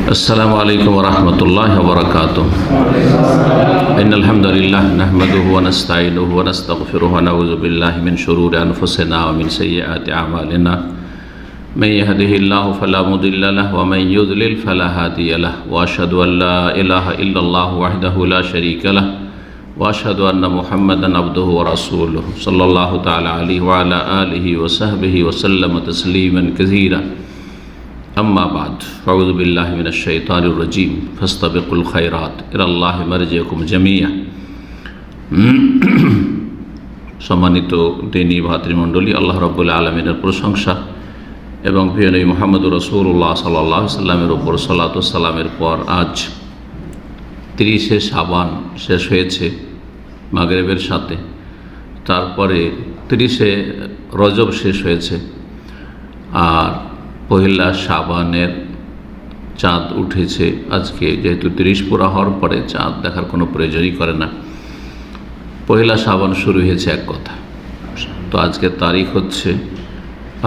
अस्सलामु अलैकुम वरहमतुल्लाहि वबरकातुह। इन्नल हम्दुलिल्लाह नहमदुहु व नस्तईनुहु व नस्तगफिरुहु व नऊज़ु बिल्लाहि मिन शुरूरि अनफुसिना व मिन सय्यिआति अअमालिना। मन यहदिहिल्लाहु फला मुदिल्ल लहु व मन युद्लिल फला हादिय लहु व अशहदु अन ला इलाहा इल्लल्लाहु वहदहु ला शरीका लहु व अशहदु अन्न मुहम्मदन अब्दुहु व रसूलुहु सल्लल्लाहु तआला अलैहि व अला आलिहि व सहबिहि व सल्लम तस्लीमन कसीरा। अम्मा बाद फ़अऊज़ु बिल्लाहि मिनश शैतानिर रजीम फस्तबिकुल खैरात इलल्लाहि मरजिउकुम जमीआ। सम्मानित दीनी भातृमंडলী, আল্লাহ রাব্বুল আলামিনের প্রশংসা এবং প্রিয় নবী মুহাম্মদুর রাসূলুল্লাহ সাল্লাল্লাহু আলাইহি সাল্লামের উপর সালাত ও সালামের পর আজ 30শে শাবান শেষ হয়েছে মাগরিবের সাথে, তারপরে 30শে রজব শেষ হয়েছে, আর পহেলা শাবানের চাঁদ উঠেছে আজকে। যেহেতু 30 পুরা হওয়ার পরে চাঁদ দেখার কোনো প্রয়োজনই করে না, পহেলা শাবান শুরু হয়েছে এক কথা। তো আজকে তারিখ হচ্ছে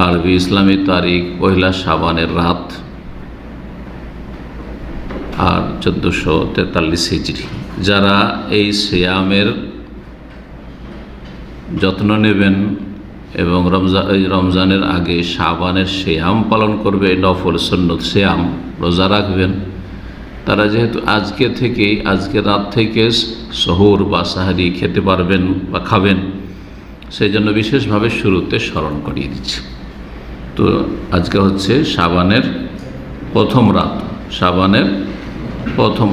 আরবি ইসলামী তারিখ পহেলা শাবানের রাত, আর 1443 হিজরি। যারা এই সিয়ামের যত্ন নেবেন এবং রমজানের আগে শাবানের সিয়াম পালন করবে, নফল সুন্নত সিয়াম রোজা রাখবেন, তারা যেহেতু আজকে রাত থেকে সহুর বা সাহারি খেতে পারবেন বা খাবেন, সেই জন্য বিশেষভাবে শুরুতে স্মরণ করিয়ে দিচ্ছি। তো আজকে হচ্ছে শাবানের প্রথম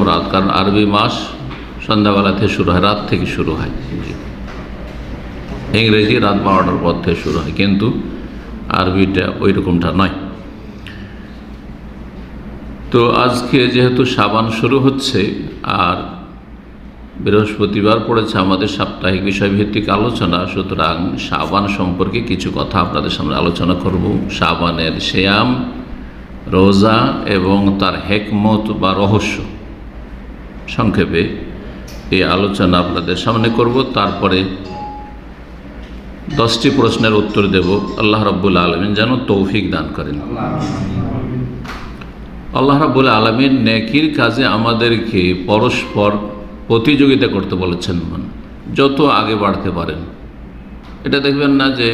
রাত, কারণ আরবি মাস সন্ধ্যাবেলা থেকে শুরু হয়, রাত থেকে শুরু হয়। ইংরেজি রাত 12টার পর থেকে শুরু হয়, কিন্তু আরবিটা ওই রকমটা নয়। তো আজকে যেহেতু শাবান শুরু হচ্ছে, আর বৃহস্পতিবার পড়েছে আমাদের সাপ্তাহিক বিষয়ভিত্তিক আলোচনা, সুতরাং শাবান সম্পর্কে কিছু কথা আপনাদের সামনে আলোচনা করব। শাবানের সিয়াম, রোজা এবং তার হিকমত বা রহস্য সংক্ষেপে এই আলোচনা আপনাদের সামনে করব। তারপরে 10টি প্রশ্নের উত্তর দেব। আল্লাহ রাব্বুল আলামিন যেন তৌফিক দান করেন। আল্লাহ রাব্বুল আলামিন নেকির কাজে আমাদেরকে পরস্পর প্রতিযোগিতা করতে বলেছেন। যত আগে বাড়তে পারেন, এটা দেখবেন না যে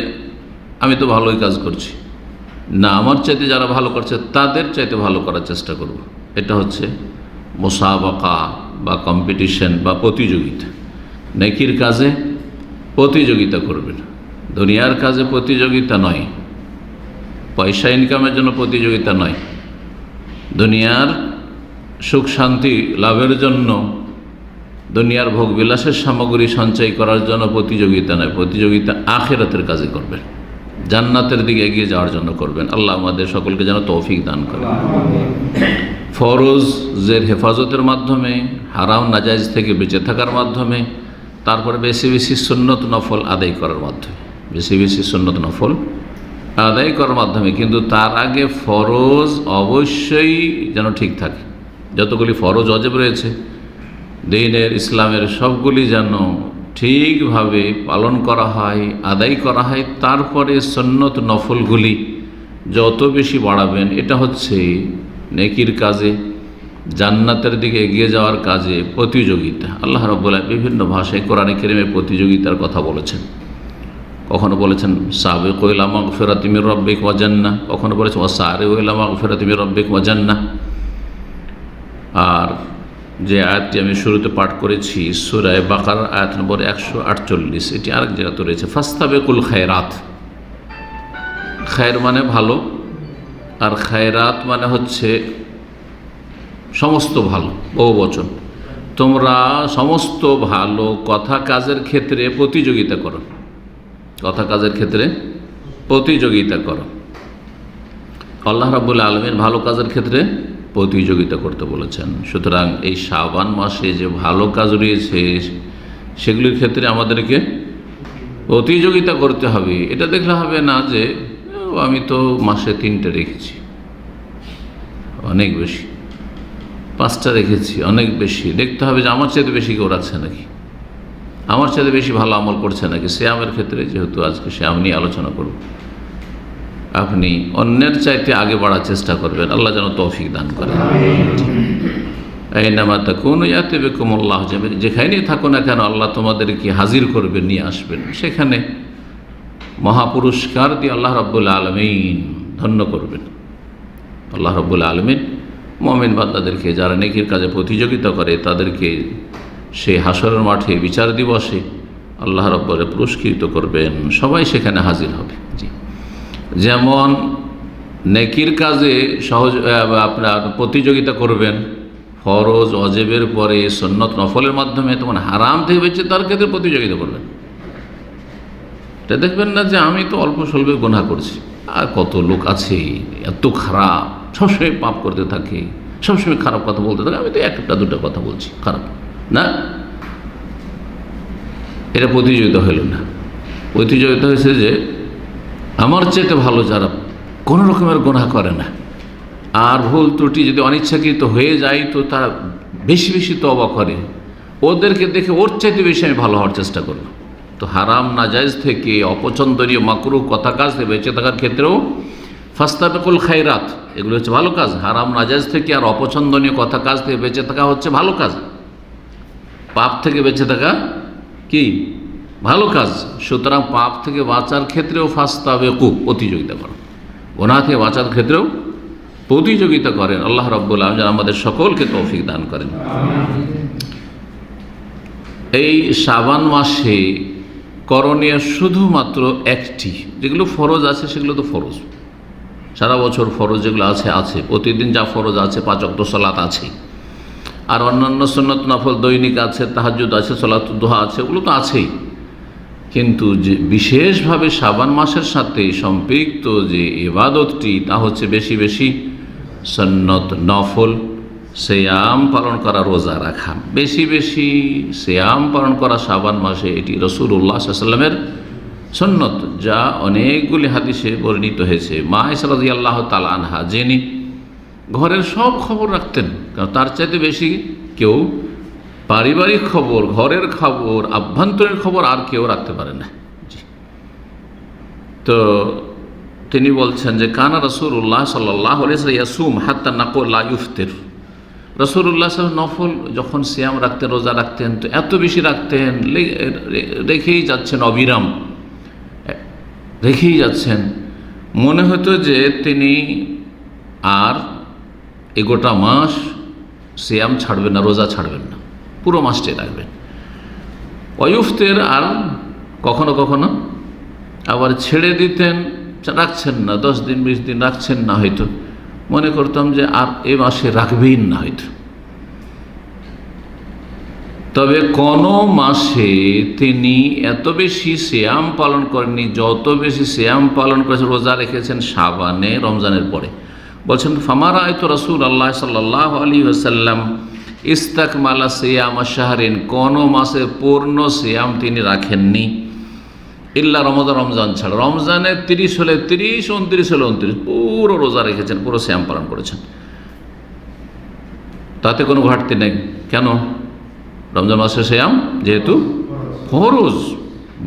আমি তো ভালোই কাজ করছি, না, আমার চাইতে যারা ভালো করছে তাদের চাইতে ভালো করার চেষ্টা করব। এটা হচ্ছে মুসাবাকা বা কম্পিটিশন বা প্রতিযোগিতা। নেকির কাজে প্রতিযোগিতা করবেন, দুনিয়ার কাজে প্রতিযোগিতা নয়, পয়সা ইনকামের জন্য প্রতিযোগিতা নয়, দুনিয়ার সুখ শান্তি লাভের জন্য, দুনিয়ার ভোগ বিলাসের সামগ্রী সঞ্চয় করার জন্য প্রতিযোগিতা নয়। প্রতিযোগিতা আখিরাতের কাজে করবেন, জান্নাতের দিকে এগিয়ে যাওয়ার জন্য করবেন। আল্লাহ আমাদের সকলকে যেন তৌফিক দান করেন। ফরজের হেফাজতের মাধ্যমে, হারাম নাজাইজ থেকে বেঁচে থাকার মাধ্যমে, তারপরে বেশি বেশি সুন্নত নফল আদায় করার মাধ্যমে, কিন্তু তার আগে ফরজ অবশ্যই যেন ঠিক থাকে। যতগুলি ফরজ ওয়াজিব রয়েছে দ্বীনের, ইসলামের, সবগুলি যেন ঠিকভাবে পালন করা হয়, আদায় করা হয়। তারপরে সুন্নত নফলগুলি যত বেশি বাড়াবেন, এটা হচ্ছে নেকির কাজে, জান্নাতের দিকে এগিয়ে যাওয়ার কাজে প্রতিযোগিতা। আল্লাহ রাব্বুল আলামিন বিভিন্ন ভাষায় কোরআনে কারীমে প্রতিযোগিতার কথা বলেছেন। কখনো বলেছেন সাবিকু ইলা মাগফিরাতি মির রাব্বিক ওয়া জান্নাহ, কখনো বলেছেন ওয়াসারিউ ইলা মাগফিরাতি মির রাব্বিক ওয়া জান্নাহ। আর যে আয়াতটি আমি শুরুতে পাঠ করেছি সূরা বাকারা আয়াত নম্বর 148, এটি আরেক জায়গাতে রয়েছে ফাস্তাবিকুল খায়রাত। খায়র মানে ভালো, আর খায়রাত মানে হচ্ছে সমস্ত ভালো, বহুবচন। তোমরা সমস্ত ভালো কথা কাজের ক্ষেত্রে প্রতিযোগিতা করো, আল্লাহ রাব্বুল আলামিন ভালো কাজের ক্ষেত্রে প্রতিযোগিতা করতে বলেছেন। সুতরাং এই শাবান মাসে যে ভালো কাজ রয়েছে সেগুলির ক্ষেত্রে আমাদেরকে প্রতিযোগিতা করতে হবে। এটা দেখলে হবে না যে আমি তো মাসে 3টে রেখেছি, অনেক বেশি, 5টা রেখেছি, অনেক বেশি। দেখতে হবে যে আমার চাইতে বেশি কেউ রাখছে নাকি, আমার চাইতে বেশি ভালো আমল করছে নাকি। সিয়ামের ক্ষেত্রে যেহেতু আজকে সিয়াম নিয়ে আলোচনা করব, আপনি অন্যের চাইতে আগে বাড়ার চেষ্টা করবেন। আল্লাহ যেন তৌফিক দান করেন। আইনামা তাকুনু ইয়াতি বিকুমুল্লাহ জামিআ, যেখানেই থাকো না কেন আল্লাহ তোমাদেরকে হাজির করবেন, নিয়ে আসবেন। সেখানে মহাপুরস্কার দিয়ে আল্লাহ রাব্বুল আলামিন ধন্য করবেন। আল্লাহ রাব্বুল আলামিন মুমিন বান্দাদেরকে যারা নেকির কাজে প্রতিযোগিতা করে তাদেরকে সেই হাসরের মাঠে বিচার দিবসে আল্লাহ রাব্বুল পুরস্কৃত করবেন। সবাই সেখানে হাজির হবে। জি, যেমন নেকির কাজে আপনার প্রতিযোগিতা করবেন ফরজ অজেবের পরে সুন্নত নফলের মাধ্যমে, তখন হারাম থেকে বেঁচে তার ক্ষেত্রে প্রতিযোগিতা করবেন। এটা দেখবেন না যে আমি তো অল্প স্বল্প গুনাহ করছি, আর কত লোক আছে এত খারাপ, সবসময় পাপ করতে থাকে, সবসময় খারাপ কথা বলতে থাকে, আমি তো একটা দুটো কথা বলছি খারাপ না। এটা প্রতিযোগিতা হইল না। প্রতিযোগিতা হয়েছে যে আমার চাইতে ভালো যারা কোনো রকমের গুনাহ করে না, আর ভুল ত্রুটি যদি অনিচ্ছাকৃত হয়ে যায় তো তারা বেশি বেশি তওবা করে, ওদেরকে দেখে ওর চাইতে বেশি আমি ভালো হওয়ার চেষ্টা করব। তো হারাম নাজায়েজ থেকে, অপছন্দনীয় মাকরুহ কথা কাজ থেকে বেঁচে থাকার ক্ষেত্রেও ফাস্তাবিকুল খায়রাত, এগুলো হচ্ছে ভালো কাজ। হারাম নাজায়েজ থেকে আর অপছন্দনীয় কথা কাজ থেকে বেঁচে থাকা হচ্ছে ভালো কাজ। পাপ থেকে বেঁচে থাকা কি ভালো কাজ। সুতরাং পাপ থেকে বাঁচার ক্ষেত্রেও ফাস্তাবিকু, প্রতিযোগিতা করো। গুনাহ থেকে বাঁচার ক্ষেত্রেও প্রতিযোগিতা করেন। আল্লাহ রাব্বুল আলামিন আমাদের সকলকে তৌফিক দান করেন। এই শাবান মাসে করণীয় শুধুমাত্র একটি, যেগুলো ফরজ আছে সেগুলো তো ফরজ, সারা বছর ফরজ যেগুলো আছে আছে, প্রতিদিন যা ফরজ আছে, 5 ওয়াক্ত সালাত আছে, আর অন্যান্য সুন্নত নফল দৈনিক আছে, তাহাজ্জুদ আছে, সালাতুদ দুহা আছে, ওগুলো তো আছেই। কিন্তু যে বিশেষভাবে শাবান মাসের সাথে সম্পৃক্ত যে ইবাদতটি, তা হচ্ছে বেশি বেশি সুন্নত নফল সিয়াম পালন করা, রোজা রাখা। বেশি বেশি সিয়াম পালন করা শাবান মাসে, এটি রাসূলুল্লাহ সাল্লাল্লাহু আলাইহি ওয়াসাল্লামের সুন্নত, যা অনেকগুলি হাদিসে বর্ণিত হয়েছে। মা আয়েশা রাদিয়াল্লাহু তাআলা আনহা, যিনি ঘরের সব খবর রাখতেন, কারণ তার চাইতে বেশি কেউ পারিবারিক খবর, ঘরের খবর, আভ্যন্তরীণ খবর আর কেউ রাখতে পারে না। তো তিনি বলছেন যে কানা রাসূলুল্লাহ সাল্লাল্লাহু আলাইহি ওয়াসাল্লাম ইয়াসুম হাত্তা নাকুল লা ইফতির। রাসূলুল্লাহ সাল্লাল্লাহু নফল যখন সিয়াম রাখতেন, রোজা রাখতেন, তো এত বেশি রাখতেন, রেখেই যাচ্ছেন, অবিরাম রেখেই যাচ্ছেন, মনে হতো যে তিনি আর এ গোটা মাস সিয়াম ছাড়বেন না, রোজা ছাড়বেন না, পুরো মাসটাই রাখবেন। অয়ুফতের, আর কখনো কখনো আবার ছেড়ে দিতেন, রাখছেন না, 10 দিন 20 দিন রাখছেন না, হয়তো মনে করতাম যে আর এ মাসে রাখবেই না হয়তো। তবে কোনো মাসে তিনি এত বেশি সিয়াম পালন করেননি যত বেশি সিয়াম পালন করেছেন, রোজা রেখেছেন শাবানে, রমজানের পরে। বলছেন ফামারা আয়তু রাসূলুল্লাহ সাল্লাল্লাহু আলাইহি ওয়াসাল্লাম ইস্তাকমালা সিয়াম শাহরিন, কোনো মাসে পূর্ণ সিয়াম তিনি রাখেননি, ইল্লা রমজান, রমজান ছাড়া। রমজানে 30 হলে 30, 29 হলে 29, পুরো রোজা রেখেছেন, পুরো সিয়াম পালন করেছেন, তাতে কোনো ঘাটতি নেই। কেন? রমজান মাসের সিয়াম যেহেতু ফরজ,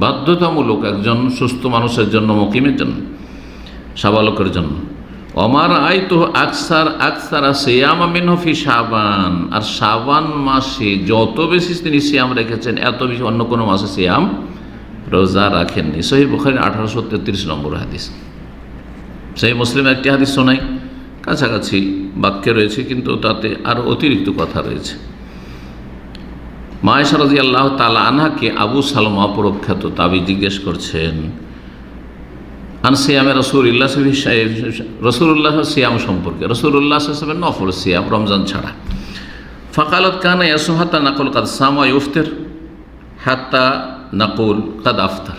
বাধ্যতামূলক একজন সুস্থ মানুষের জন্য, মুকিমের জন্য, সাবালকের জন্য। আমার আয়তু আকসার সিয়াম মিনহু ফি শাবান, আর শাবান মাসে যত বেশি তিনি সিয়াম রেখেছেন, এত বেশি অন্য কোনো মাসে সিয়াম রোজা রাখেননি। সহিহ বুখারী 1833 নম্বর হাদিস। সহিহ মুসলিম একটি হাদিস শোনাই, কাছাকাছি বাক্যে রয়েছে, কিন্তু তাতে আরও অতিরিক্ত কথা রয়েছে। মা আয়েশা রাদিয়াল্লাহু তাআলা আনহাকে আবু সালমা প্রখ্যাত তাবি জিজ্ঞেস করছেন আন সিয়ামে রাসূলুল্লাহ সিয়াম সম্পর্কে, রাসূলুল্লাহ সাল্লাল্লাহু আলাইহি ওয়াসাল্লাম নফল সিয়াম, রমজান ছাড়া। ফাকালাত কানা ইয়াসুম হাত্তা নাকুল কাদ সামা ইফতির হাত্তা নাকুল কাদ আফতার।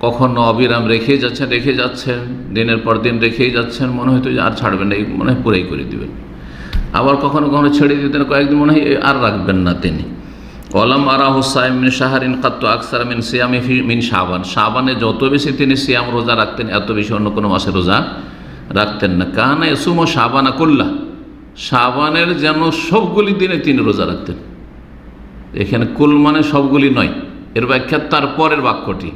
কখনো অবিরাম রেখেই যাচ্ছেন, দিনের পর দিন রেখেই যাচ্ছেন, মনে হয়তো আর ছাড়বেন না, মনে হয় পুরাই করে দিবেন। আবার কখনো কখনো ছেড়ে দিতেন, কয়েকদিন মনে হয় আর রাখবেন না তিনি। ওয়ালাম আরাহু সাইম মিন শাহরিন কাত্তু আকসার মিন সিয়ামি মিন শাবান, শাবানে যত বেশি তিনি সিয়াম রোজা রাখতেন, এত বেশি অন্য কোনো মাসে রোজা রাখতেন না। কানা ইয়াসুমু শাবানা কুল্লাহ, শাবানের যেন সবগুলি দিনে তিনি রোজা রাখতেন। এখানে কুল মানে সবগুলি নয়, এর ব্যাখ্যা তারপরের বাক্যটি,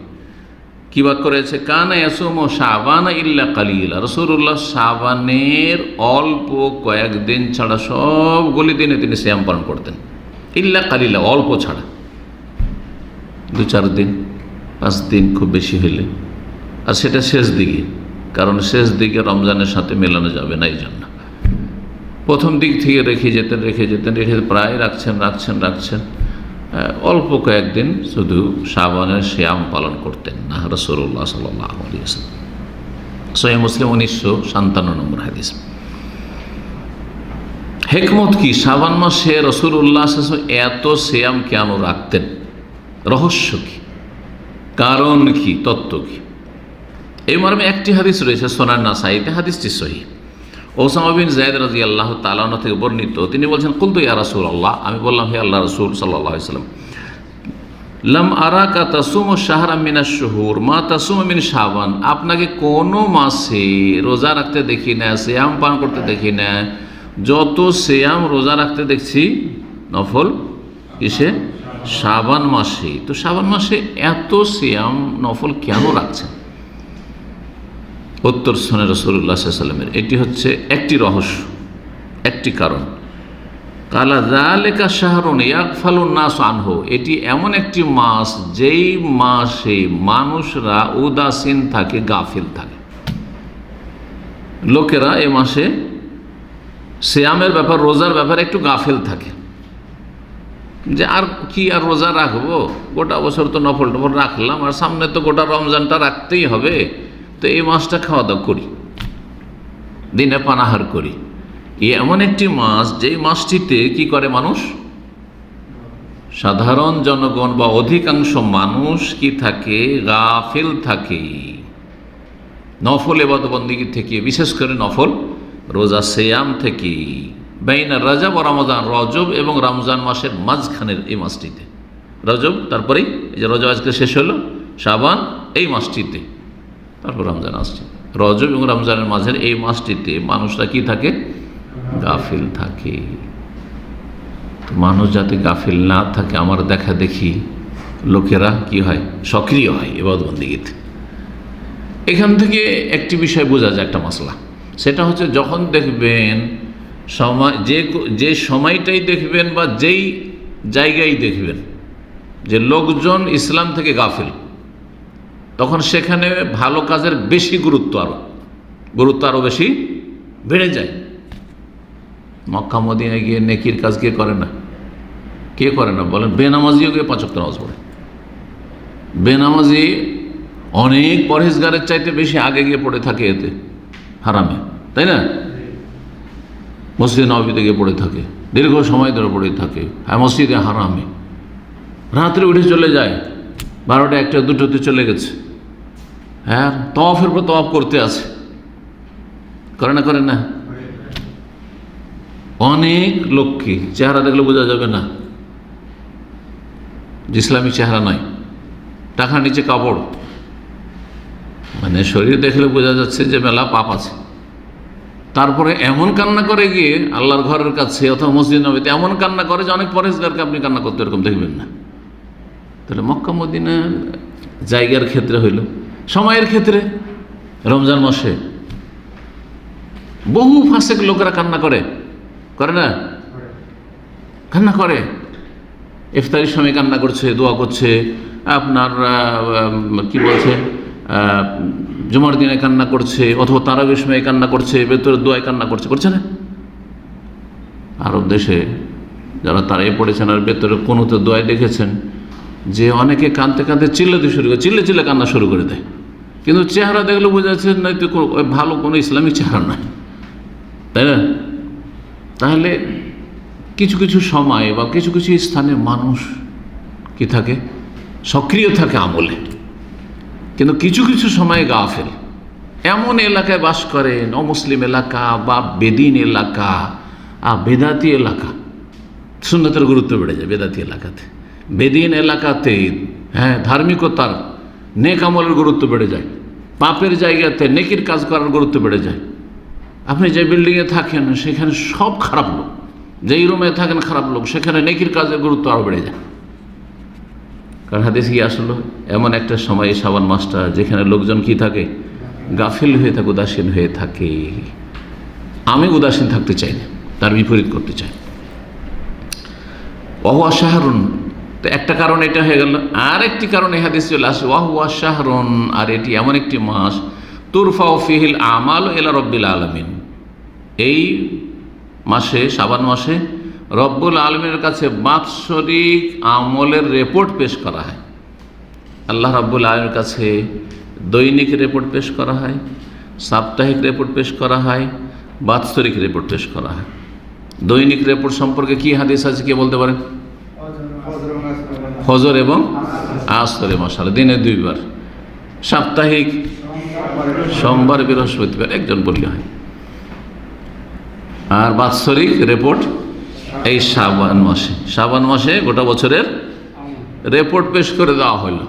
কি বাক করেছে, কানা ইয়াসুমু শাবানা ইল্লা কালিলা, রাসূলুল্লাহ শাবানের অল্প কয়েকদিন ছাড়া সবগুলি দিনে তিনি সিয়াম পালন করতেন, ইল্লা কালিলা, অল্প ছাড়া, 2-4 দিন 5 দিন খুব বেশি হইলে, আর সেটা শেষ দিকে, কারণ শেষ দিকে রমজানের সাথে মেলানো যাবে না, এই জন্য প্রথম দিক থেকে রেখে যেতেন, প্রায় রাখছেন, অল্প কয়েকদিন শুধু শাবানের সিয়াম পালন করতেন না রাসূলুল্লাহ সাল্লাল্লাহু আলাইহি ওয়াসাল্লাম। সহিহ মুসলিম 1957 নম্বর হাদিস। হিকমত কি, শাবান মাসে রাসূলুল্লাহ সাল্লাল্লাহু আলাইহি ওয়াসাল্লাম এত সিয়াম কেন রাখতেন, রহস্য কি, কারণ কি, তত্ত্ব কি? এই মর্মে একটি হাদিস রয়েছে সুনান নাসাইতে, হাদিসটি সহিহ। ওসামা বিন যায়েদ রাদিয়াল্লাহু তাআলা আনহু থেকে বর্ণিত, তিনি বলছেন, কুলতু ইয়া রাসূলুল্লাহ, আমি বললাম হে আল্লাহর রাসূল সাল্লাল্লাহু আলাইহি ওয়াসাল্লাম, লাম আরাকা তাসুমু শাহরাম মিনাশ শুহুর মা তাসুমু মিন শাবান, আপনাকে কোনো মাসে রোজা রাখতে দেখি না, সিয়াম পালন করতে দেখি না, যত সিয়াম রোজা রাখতে দেখছি নফল কিসে, শাবান মাসে। তো শাবান মাসে এত সিয়াম নফল কেন রাখছেন? উত্তর শুনে রাসূলুল্লাহ সাল্লাল্লাহু আলাইহি ওয়াসাল্লামের, এটি হচ্ছে একটি রহস্য, একটি কারণ। কালা যালিকা শাহরুন ইয়াগফালুন নাস আনহু, এটি এমন একটি মাস যেই মাসে মানুষরা উদাসীন থাকে, গাফিল থাকে। লোকেরা এই মাসে সিয়ামের ব্যাপার, রোজার ব্যাপারে একটু গাফিল থাকে, যে আর কি আর রোজা রাখবো, গোটা বছর তো নফল টফল রাখলাম, আর সামনে তো গোটা রমজানটা রাখতেই হবে, তো এই মাসটা খাওয়া দাওয়া করি, দিনে পানাহার করি। এমন একটি মাস যেই মাসটিতে কি করে মানুষ, সাধারণ জনগণ বা অধিকাংশ মানুষ কি থাকে, গাফিল থাকে নফল ইবাদত বন্দেগী থেকে, বিশেষ করে নফল রোজা সিয়াম থেকে। বাইনা রজব ও রমজান, রজব এবং রমজান মাসের মাঝখানের এই মাসটিতে, রজব তারপরেই এই যে রজব আজকে শেষ হলো, শাবান এই মাসটিতে, তারপর রমজান আসছে, রজব এবং রমজানের মাঝের এই মাসটিতে মানুষরা কি থাকে, গাফিল থাকে। তো মানুষ যাতে গাফিল না থাকে, আমার দেখা দেখি লোকেরা কি হয়, সক্রিয় হয় ইবাদত বন্দেগীতে। এখান থেকে একটি বিষয় বোঝা যায়, একটা মাসলা, সেটা হচ্ছে যখন দেখবেন সময়, যে সময়টাই দেখবেন বা যেই জায়গায় দেখবেন যে লোকজন ইসলাম থেকে গাফিল, তখন সেখানে ভালো কাজের বেশি গুরুত্ব আরও বেশি বেড়ে যায়। মক্কা মদিনায় গিয়ে নেকির কাজ কে করে না, বলেন? বেনামাজিও গিয়ে 5 ওয়াক্ত নামাজ পড়ে, বেনামাজি অনেক পরহেজগারের চাইতে বেশি আগে গিয়ে পড়ে থাকে এতে, হারামে, তাই না? মসজিদে নববীতে গিয়ে পড়ে থাকে, দীর্ঘ সময় ধরে পড়ে থাকে, হ্যাঁ মসজিদে হারামে, রাত্রে উঠে চলে যায়, 12টা 1টা 2টোতে চলে গেছে, হ্যাঁ তওয়াফের পর তওয়াফ করতে আছে, করে না? অনেক লোককে চেহারা দেখলে বোঝা যাবে না যে ইসলামিক চেহারা নয়, টাকার নিচে কাপড়, মানে শরীর দেখলে বোঝা যাচ্ছে যে মেলা পাপ আছে। তারপরে এমন কান্না করে গিয়ে আল্লাহর ঘরের কাছে অথবা মসজিদ নববীতে এমন কান্না করে যে অনেক পরহেজগারকে আপনি কান্না করতে এরকম দেখবেন না। তাহলে মক্কা মদিনা জায়গার ক্ষেত্রে হইল, সময়ের ক্ষেত্রে রমজান মাসে বহু ফাসেক লোকেরা কান্না করে না? কান্না করে, ইফতারির সময় কান্না করছে, দোয়া করছে, আপনার কি বলছে, জুমার দিনে কান্না করছে, অথবা তারাবির সময় কান্না করছে, বেতরের দোয়ায় কান্না করছে না? আরব দেশে যারা তারাই পড়েছেন আর বেতরের কোনোতে দোয়ায় দেখেছেন যে অনেকে কাঁদতে চিল্লে কান্না শুরু করে দেয়, কিন্তু চেহারা দেখলে বোঝা যাচ্ছে না তো ভালো কোনো ইসলামিক চেহারা নয়, তাই না? তাহলে কিছু কিছু সময় বা কিছু কিছু স্থানে মানুষ কি থাকে, সক্রিয় থাকে আমলে, কিন্তু কিছু কিছু সময় গাফেল। এমন এলাকায় বাস করেন, অমুসলিম এলাকা বা বেদিন এলাকা, বেদাতি এলাকা, সুন্নতের গুরুত্ব বেড়ে যায় বেদাতি এলাকাতে, বেদিন এলাকাতে হ্যাঁ ধার্মিকতার, নেক আমলের গুরুত্ব বেড়ে যায়, পাপের জায়গাতে নেকির কাজ করার গুরুত্ব বেড়ে যায়। আপনি যে বিল্ডিংয়ে থাকেন সেখানে সব খারাপ লোক, যেই রুমে থাকেন খারাপ লোক, সেখানে নেকির কাজের গুরুত্ব আরও বেড়ে যায়। কারণ হাদিসে কি আসলো, এমন একটা সময় এই শাবান মাসটা যেখানে লোকজন কি থাকে, গাফিল হয়ে থাকে, উদাসীন হয়ে থাকে। আমি উদাসীন থাকতে চাই না, তার বিপরীত করতে চাই। ওয়াহুয়া শাহরুন, তো একটা কারণ এটা হয়ে গেল। আর একটি কারণ এই হাদিস চলে আসে, ওয়াহুয়া শাহরুন, আর এটি এমন একটি মাস, তুরফাউ ফিহিল আমাল ইলা রব্বিল আলামিন, এই মাসে, শাবান মাসে রব্বুল আলমীর কাছে বাৎসরিক আমলের রিপোর্ট পেশ করা হয়। আল্লাহ রাব্বুল আলমীর কাছে দৈনিক রিপোর্ট পেশ করা হয়, সাপ্তাহিক রিপোর্ট পেশ করা হয়, বাৎসরিক রিপোর্ট পেশ করা হয়। দৈনিক রিপোর্ট সম্পর্কে কি হাদিস আছে, কে বলতে পারেন? ফজর এবং আসরে, মাশাআল্লাহ, দিনে 2 বার। সাপ্তাহিক সোমবার, বৃহস্পতিবার, একজন বললে হয়। আর বাৎসরিক রিপোর্ট এই শাবান মাসে গোটা বছরের রিপোর্ট পেশ করে দেওয়া হলো।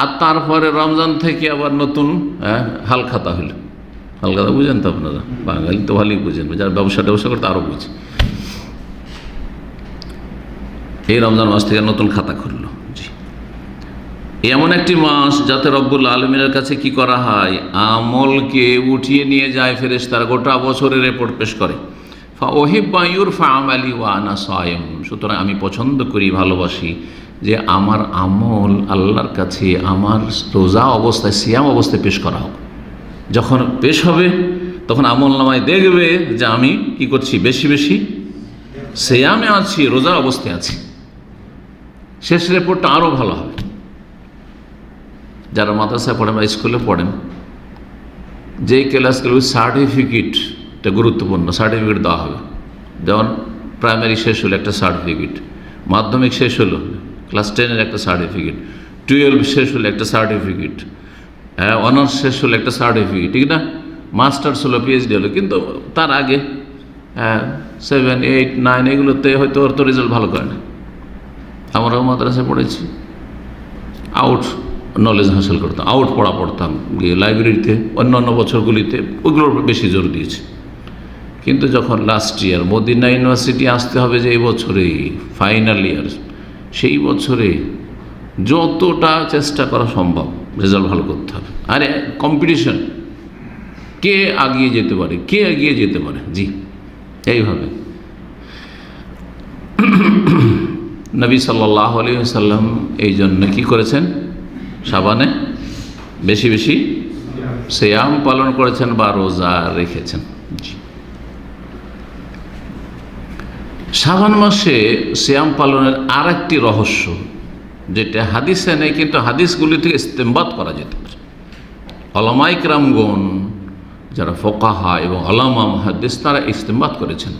আর তারপরে রমজান থেকে আবার নতুন হালখাতা হলো। হালখাতা বুঝেন তো আপনারা? বাঙালি তো ভালোই বুঝেন, যারা ব্যবসা করতে আরও বুঝে। এই রমজান মাস থেকে নতুন খাতা খুললো। জি, এমন একটি মাস যাতে রব্বুল আলমিনের কাছে কি করা হয়, আমলকে উঠিয়ে নিয়ে যায় ফেরেশতারা, গোটা বছরের রিপোর্ট পেশ করে। সুতরাং আমি পছন্দ করি, ভালোবাসি যে আমার আমল আল্লাহর কাছে আমার রোজা অবস্থায়, সিয়াম অবস্থায় পেশ করা হোক। যখন পেশ হবে তখন আমল নামায় দেখবে যে আমি কি করছি, বেশি বেশি সিয়ামে আছি, রোজার অবস্থায় আছি। শেষ রিপোর্টটা আরও ভালো হবে। যারা মাদ্রাসায় পড়েন বা স্কুলে পড়েন, যেই ক্লাসগুলো সার্টিফিকেটটা গুরুত্বপূর্ণ, সার্টিফিকেট দেওয়া হবে। যেমন প্রাইমারি শেষ হলো একটা সার্টিফিকেট, মাধ্যমিক শেষ হলো ক্লাস 10-এর একটা সার্টিফিকেট, 12 শেষ হলো একটা সার্টিফিকেট, অনার্স শেষ হলো একটা সার্টিফিকেট, ঠিক না? মাস্টার্স হলো, পিএইচডি হলো। কিন্তু তার আগে 7, 8, 9 এগুলোতে হয়তো ওর তো রেজাল্ট ভালো করে না। আমরাও মাদ্রাসায় পড়েছি, আউট নলেজ হাসিল করতাম, আউট পড়া পড়তাম, গিয়ে লাইব্রেরিতে অন্যান্য বছরগুলিতে ওইগুলোর বেশি জোর দিয়েছে। কিন্তু যখন লাস্ট ইয়ার মদিনা ইউনিভার্সিটি আসতে হবে, যে এই বছরে ফাইনাল ইয়ার, সেই বছরে যতটা চেষ্টা করা সম্ভব রেজাল্ট ভালো করতে হবে। আরে কম্পিটিশন, কে এগিয়ে যেতে পারে, কে এগিয়ে যেতে পারে। জি, এইভাবে নবী সাল্লাল্লাহু আলাইহি ওয়াসাল্লাম এই জন্য কী করেছেন, শাবানে বেশি বেশি সিয়াম পালন করেছেন বা রোজা রেখেছেন। শাবান মাসে সিয়াম পালনের আর একটি রহস্য, যেটা হাদিসে নেই কিন্তু হাদিসগুলি থেকে ইস্তেমবাত করা যেতে পারে। উলামায়ে কেরামগণ, যারা ফুকাহা এবং উলামা মুহাদ্দিস, তারা ইস্তেমবাত করেছেন,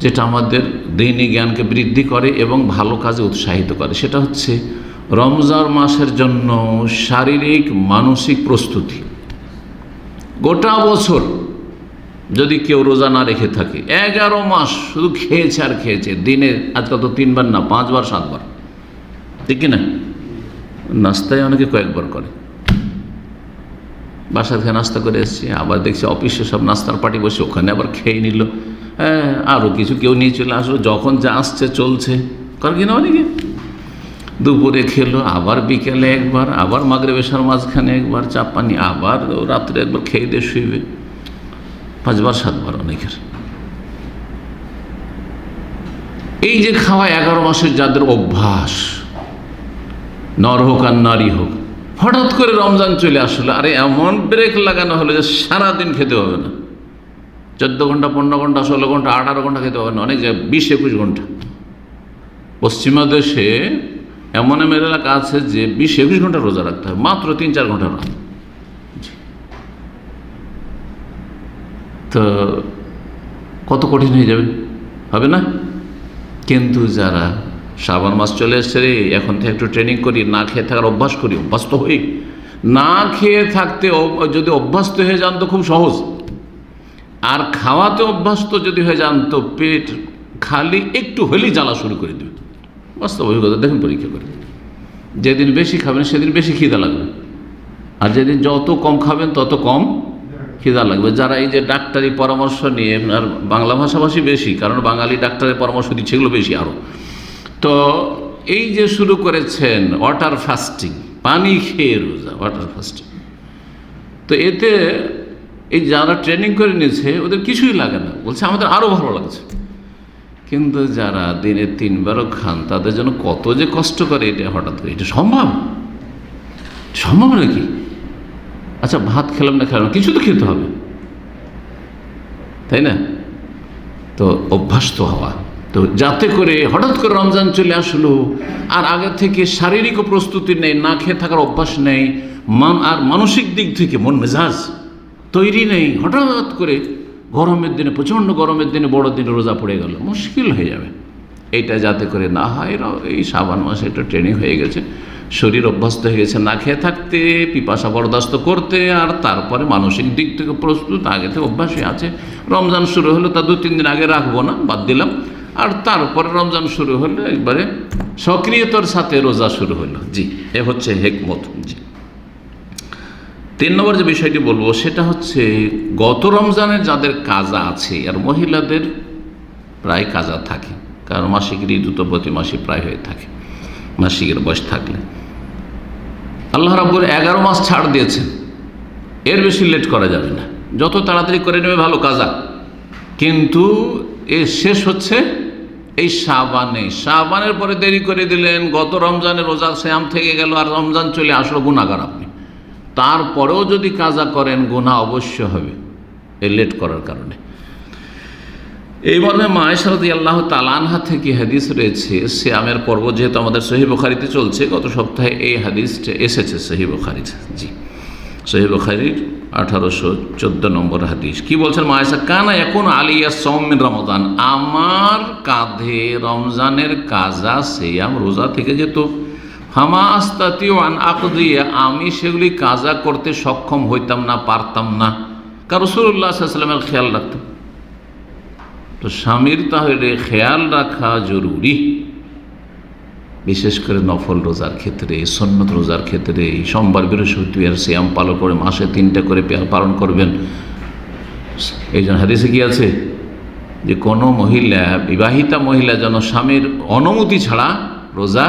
যেটা আমাদের দ্বীনি জ্ঞানকে বৃদ্ধি করে এবং ভালো কাজে উৎসাহিত করে। সেটা হচ্ছে রমজান মাসের জন্য শারীরিক মানসিক প্রস্তুতি। গোটা বছর যদি কেউ রোজা না রেখে থাকে, 11 মাস শুধু খেয়েছে আর খেয়েছে, দিনে আজকাল তো 3 বার না 5 বার 7 বার, ঠিক কিনা? নাস্তায় অনেকে কয়েকবার করে। বাসা থেকে নাস্তা করে এসছে, আবার দেখছি অফিসে সব নাস্তার পার্টি বসে, ওখানে আবার খেয়ে নিল। হ্যাঁ, আরও কিছু কেউ নিয়ে চলে আসলো, যখন যা আসছে চলছে, কার কিনা অনেকে দুপুরে খেলো, আবার বিকেলে একবার, আবার মাগরিব এশার মাঝখানে একবার চা পানি, আবার রাত্রে একবার খেয়ে দিয়ে শুইবে। 5 বার 7 বার অনেকের। এই যে খাওয়া 11 মাসের যাদের অভ্যাস, নর হোক আর নারী হোক, হঠাৎ করে রমজান চলে আসলো, আরে এমন ব্রেক লাগানো হলো যে সারাদিন খেতে হবে না, 14 ঘন্টা 15 ঘন্টা 16 ঘন্টা 18 ঘন্টা খেতে হবে না, অনেক জায়গায় 20-21 ঘন্টা। পশ্চিমা দেশে এমন এমন এলাকা আছে যে 20-21 ঘন্টা রোজা রাখতে হবে, মাত্র 3-4 ঘন্টা রাত। তো কত কঠিন হয়ে যাবে, হবে না? কিন্তু যারা শাবান মাস চলে এসছে, রে এখন থেকে একটু ট্রেনিং করি, না খেয়ে থাকার অভ্যাস করি, অভ্যস্ত হই। না খেয়ে থাকতে যদি অভ্যস্ত হয়ে যান তো খুব সহজ, আর খাওয়াতে অভ্যস্ত যদি হয়ে যান তো পেট খালি একটু হলেই জ্বালা শুরু করে দেবে। বাস্তব অভিজ্ঞতা দেখুন, পরীক্ষা করে। যেদিন বেশি খাবেন সেদিন বেশি খিদা লাগবে, আর যেদিন যত কম খাবেন তত কম খিদা লাগবে। যারা এই যে ডাক্তারি পরামর্শ নিয়ে, আর বাংলা ভাষাভাষী বেশি, কারণ বাঙালি ডাক্তারের পরামর্শ দিচ্ছে, এগুলো বেশি আরও। তো এই যে শুরু করেছেন ওয়াটার ফাস্টিং, পানি খেয়ে রোজা, ওয়াটার ফাস্টিং, তো এতে এই যারা ট্রেনিং করে নিয়েছে ওদের কিছুই লাগে না, বলছে আমাদের আরও ভালো লাগছে। কিন্তু যারা দিনে 3 বারও খান তাদের জন্য কত যে কষ্ট করে এটা হঠাৎ করে, এটা সম্ভব সম্ভব নাকি? আচ্ছা ভাত খেলাম না খেলাম, কিছু তো খেতে হবে, তাই না? তো অভ্যাস তো হওয়া, তো যাতে করে হঠাৎ করে রমজান চলে আসলো আর আগে থেকে শারীরিক প্রস্তুতি নেই, না খেয়ে থাকার অভ্যাস নেই, আর মানসিক দিক থেকে মন মেজাজ তৈরি নেই, হঠাৎ করে গরমের দিনে, প্রচণ্ড গরমের দিনে, বড় দিনে রোজা পড়ে গেল, মুশকিল হয়ে যাবে। এইটা যাতে করে না হয়, এই শ্রাবণ মাসে একটা ট্রেনিং হয়ে গেছে, শরীর অভ্যস্ত হয়ে গেছে না খেয়ে থাকতে, পিপাসা বরদাস্ত করতে, আর তারপরে মানসিক দিক থেকে প্রস্তুত, আগে থেকে অভ্যাস হয়ে আছে। রমজান শুরু হলো তা 2-3 দিন আগে রাখবো না, বাদ দিলাম, আর তারপরে রমজান শুরু হলো একবারে সক্রিয়তার সাথে রোজা শুরু হলো। জি, এ হচ্ছে হিকমত। জি, 3 নম্বর যে বিষয়টি বলবো সেটা হচ্ছে গত রমজানের যাদের কাজা আছে, আর মহিলাদের প্রায় কাজা থাকে, কারণ মাসিক ঋতু তো প্রতি মাসে প্রায় হয়ে থাকে, মাসিকের বয়স থাকলে আল্লাহ রাব্বুল 11 মাস ছাড় দিয়েছেন, এর বেশি লেট করা যাবে না, যত তাড়াতাড়ি করে নেবে ভালো কাজা। কিন্তু এর শেষ হচ্ছে এই শাবানে, শাবানের পরে দেরি করে দিলেন, গত রমজানের রোজা শ্যাম থেকে গেল আর রমজান চলে আসলো, গুনাহগার আপনি। তারপরেও যদি কাজা করেন গুনাহ অবশ্য হবে এই লেট করার কারণে। এই মর্মে মা আয়েশা রাদিয়াল্লাহু তাআলা আনহা থেকে হাদিস রয়েছে, সিয়ামের পর্ব যেহেতু আমাদের সহিহ বুখারীতে চলছে, গত সপ্তাহে এই হাদিসটা এসেছে সহিহ বুখারীতে। জি, সহিহ বুখারীর 1814 নম্বর হাদিস। কি বলছেন মা আয়েশা? কানা ইয়াকুনু আলাইয়া সাওম মিন রমাদান, আমার কাঁধে রমজানের কাজা সিয়াম রোজা থেকে যেত, ফামা আস্তাতিউ আন আকদিয়া, আমি সেগুলি কাজা করতে সক্ষম হইতাম না, পারতাম না, কারণ রাসূলুল্লাহ সাল্লাল্লাহু আলাইহি ওয়াসাল্লামের খেয়াল রাখতাম। তো স্বামীর তাহলে খেয়াল রাখা জরুরি, বিশেষ করে নফল রোজার ক্ষেত্রে, সুন্নত রোজার ক্ষেত্রে। সোমবার বৃহস্পতিবার সিয়াম পালন করে মাসে 3টা করে পালন করবেন। এই জন্য হাদিসে কি আছে যে কোনো মহিলা, বিবাহিতা মহিলা যেন স্বামীর অনুমতি ছাড়া রোজা